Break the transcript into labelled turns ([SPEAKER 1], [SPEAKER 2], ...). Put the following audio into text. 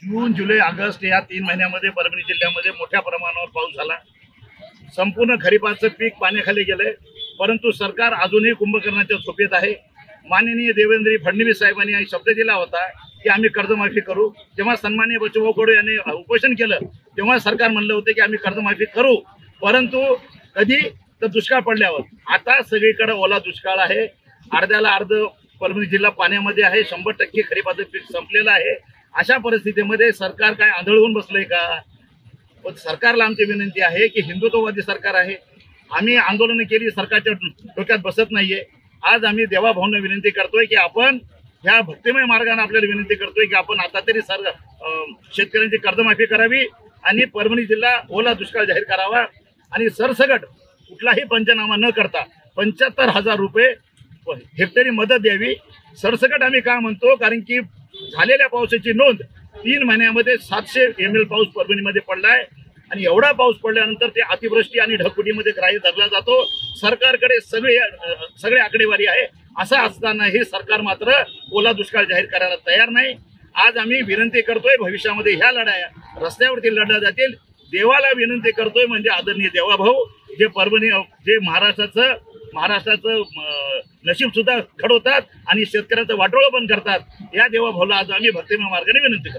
[SPEAKER 1] जून, जुलै, August या 3 महिन्यामध्ये परभणी जिल्ह्यामध्ये मोठ्या प्रमाणावर पाऊस झाला। संपूर्ण खरीपाचं पीक पाण्याखाली गेलंय, परंतु सरकार अजूनही कुंभकर्णाच्या झोपेत आहे। माननीय देवेंद्र फडणवीस साहेबांनी शब्द दिला होता की आम्ही कर्जमाफी करू। जेव्हा सन्माननीय बच्चूभाऊ कडू यांनी उपोषण केलं तेव्हा सरकार म्हणलं होतं की आम्ही कर्जमाफी करू, परंतु कधी तर दुष्काळ पडल्यावर। आता सगळीकडे ओला दुष्काळ आहे, अर्ध्याला अर्ध परभणी जिल्हा पाण्यामध्ये आहे, 100% खरीपाचं पीक संपलेलं आहे। अशा परिस्थितीमध्ये सरकार काय आंधळून बसलंय का? सरकारला आमची विनंती आहे की हिंदुत्ववादी सरकार आहे, आम्ही आंदोलन केली, सरकारच्या डोक्यात बसत नाहीये। आज आम्ही देवाभाऊंना विनंती करतोय की आपण ह्या भक्तिमय मार्गाने आपल्याला विनंती करतोय की आपण आता तरी शेतकऱ्यांची कर्जमाफी करावी आणि परभणी जिल्हा ओला दुष्काळ जाहीर करावा आणि सरसकट कुठलाही पंचनामा न करता 75,000 रुपये हेक्टरी मदत द्यावी। सरसकट आम्ही काय म्हणतो, कारण की झालेल्या पावसाची नोंद 3 महिन्यामध्ये 700 ml पाऊस परभणीमध्ये पडलाय आणि एवढा पाऊस पडल्यानंतर ते अतिवृष्टी आणि ढगफुटीमध्ये ग्राह्य धरला जातो। सरकारकडे सगळे आकडेवारी आहे, असं असतानाही सरकार मात्र ओला दुष्काळ जाहीर करायला तयार नाही। आज आम्ही विनंती करतोय, भविष्यामध्ये ह्या लढाया रस्त्यावरती लढल्या जातील। देवाला विनंती करतोय, म्हणजे आदरणीय देवाभाऊ जे परभणी जे महाराष्ट्राचं नशीब सुद्धा घडवतात आणि शेतकऱ्याचं वाटोळं पण करतात, या देवाभाऊला आज आम्ही भक्तिमय मार्गाने विनंती करतो।